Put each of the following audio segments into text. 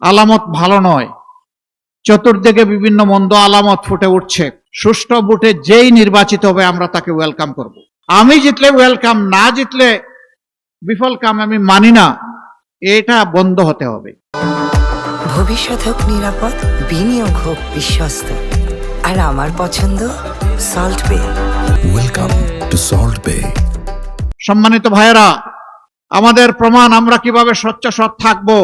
আলামত ভালো নয়। চতুর্দিকে বিভিন্ন মন্দ আলামত ফুটে উঠছে। সুষ্ঠু ভোটে যেই নির্বাচিত হবে আমরা তাকে ওয়েলকাম করব। আমি জিতলে ওয়েলকাম, না জিতলে বিফল কাম আমি মানি না। এটা বন্ধ হতে হবে। ভবিষ্যৎ হোক নিরাপদ, বিনিয়োগ হোক বিশ্বস্ত, আর আমার পছন্দ সল্ট বে। ওয়েলকাম টু সল্ট বে। সম্মানিত ভাইয়েরা, আমাদের প্রমাণ আমরা কিভাবে স্বচ্ছ সৎ থাকবো।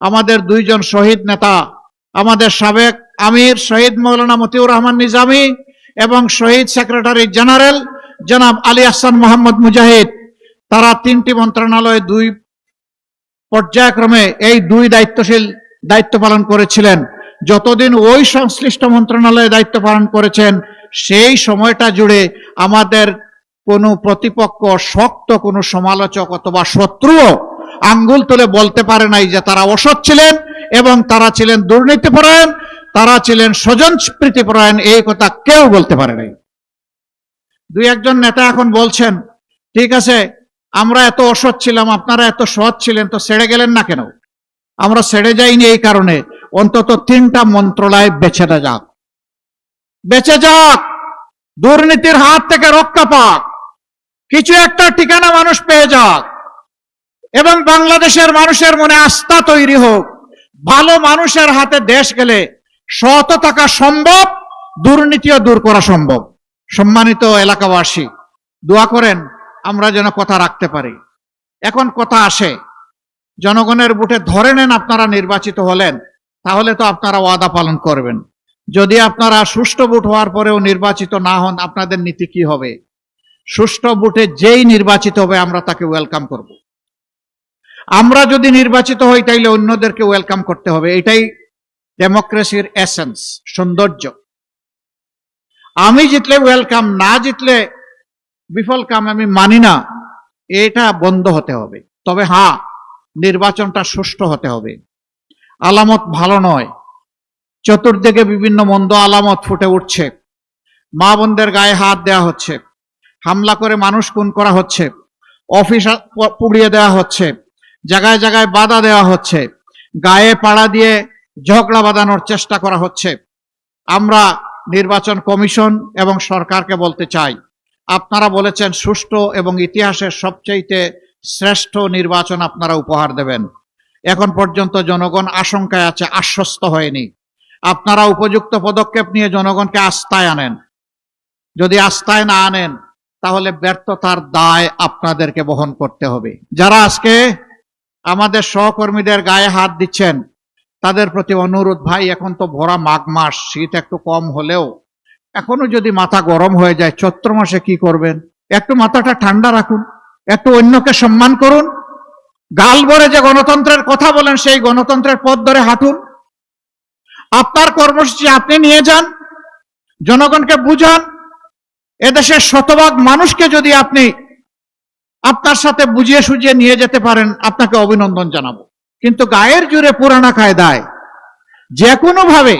আমাদের দুইজন শহীদ নেতা, আমাদের সাবেক আমির শহীদ মৌলানা মতিউর রহমান নিজামী এবং শহীদ সেক্রেটারি জেনারেল জনাব আলী আহসান মোহাম্মদ মুজাহিদ, তারা তিনটি মন্ত্রণালয়ে দুই পর্যায়ক্রমে এই দুই দায়িত্ব পালন করেছিলেন। যতদিন ওই সংশ্লিষ্ট মন্ত্রণালয়ে দায়িত্ব পালন করেছেন সেই সময়টা জুড়ে আমাদের কোনো প্রতিপক্ষ, শক্ত কোনো সমালোচক অথবা শত্রুও আঙ্গুল তুলে বলতে পারে নাই যে তারা অসৎ ছিলেন এবং তারা ছিলেন দুর্নীতিপরায়ণ, তারা ছিলেন স্বজনপ্রীতিপরায়ণ। এই কথা কেউ বলতে পারে নাই। দুই একজন নেতা এখন বলছেন, ঠিক আছে আমরা এত অসৎ ছিলাম, আপনারা এত সৎ ছিলেন, তো ছেড়ে গেলেন না কেন? আমরা ছেড়ে যাইনি এই কারণে, অন্তত তিনটা মন্ত্রণালয় বেঁচে যাক, দুর্নীতির হাত থেকে রক্ষা পাক, কিছু একটা ঠিকানা মানুষ পেয়ে যাক এবং বাংলাদেশের মানুষের মনে আস্থা তৈরি হোক। ভালো মানুষের হাতে দেশ গেলে সৎ থাকা সম্ভব, দুর্নীতিও দূর করা সম্ভব। সম্মানিত এলাকাবাসী, দোয়া করেন আমরা যেন কথা রাখতে পারি। এখন কথা আসে, জনগণের ভোটে ধরে নেন আপনারা নির্বাচিত হলেন, তাহলে তো আপনারা ওয়াদা পালন করবেন। যদি আপনারা সুষ্ঠু ভোট হওয়ার পরেও নির্বাচিত না হন, আপনাদের নীতি কি হবে? সুষ্ঠু ভোটে যেই নির্বাচিত হবে আমরা তাকে ওয়েলকাম করব। আমরা যদি নির্বাচিত হই তাইলে অন্যদেরকে ওয়েলকাম করতে হবে। এটাই ডেমোক্রেসির এসেন্স, সৌন্দর্য। আমি জিতলে ওয়েলকাম, না জিতলে বিফল কাম আমি মানি না। এটা বন্ধ হতে হবে। তবে হ্যাঁ, নির্বাচনটা সুষ্ঠু হতে হবে। আলামত ভালো নয়। চতুর্দিকে বিভিন্ন মন্দ আলামত ফুটে উঠছে। মা বোনদের গায়ে হাত দেওয়া হচ্ছে, হামলা করে মানুষ খুন করা হচ্ছে, অফিস পুড়িয়ে দেওয়া হচ্ছে, জায়গায় জায়গায় বাধা দেওয়া হচ্ছে, গায়ে পাড়া দিয়ে ঝগড়া বাঁধানোর চেষ্টা করা হচ্ছে। আমরা নির্বাচন কমিশন এবং সরকারকে বলতে চাই, আপনারা বলেছেন সুষ্ঠু এবং ইতিহাসের সবচেয়ে শ্রেষ্ঠ নির্বাচন আপনারা উপহার দেবেন। এখন পর্যন্ত জনগণ আশঙ্কায় আছে, আশ্বস্ত হয়নি। আপনারা উপযুক্ত পদক্ষেপ নিয়ে জনগণকে আস্থায় আনেন। যদি আস্থায় না আনেন তাহলে ব্যর্থতার দায় আপনাদেরকে বহন করতে হবে। যারা আজকে আমাদের সহকর্মীদের গায়ে হাত দিচ্ছেন তাদের প্রতি অনুরোধ, ভাই এখন তো ভরা মাঘ মাস, শীত একটু কম হলেও এখনো যদি মাথা গরম হয়ে যায়, চৈত্র মাসে কি করবেন? একটু মাথাটা ঠান্ডা রাখুন, একটু অন্যকে সম্মান করুন। গাল ভরে যে গণতন্ত্রের কথা বলেন সেই গণতন্ত্রের পথ ধরে হাঁটুন। আপনার কর্মসূচি আপনি নিয়ে যান, জনগণকে বুঝান। এদেশের শতভাগ মানুষকে যদি আপনি আপনার সাথে বুঝিয়ে সুঝিয়ে নিয়ে যেতে পারেন, আপনাকে অভিনন্দন জানাবো। কিন্তু গায়ের জোরে পুরানা কায়দায় যে কোনো ভাবে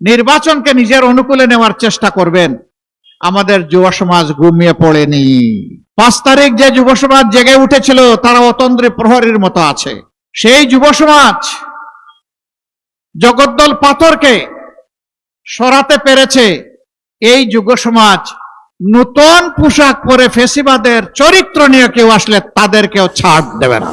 নির্বাচনকে নিজের অনুকূলে নেওয়ার চেষ্টা করবেন, আমাদের যুব সমাজ ঘুমিয়ে পড়েনি। 5 তারিখ যে যুব সমাজ জেগে উঠেছিল তারা অতন্দ্রে প্রহরীর মতো আছে। সেই যুব সমাজ জগদ্দল পাথরকে সরাতে পেরেছে। এই যুব সমাজ নতুন পোশাক পরে ফেসিবাদের চরিত্র নিয়ে কেউ আসলে তাদেরকেও ছাড় দেবে না।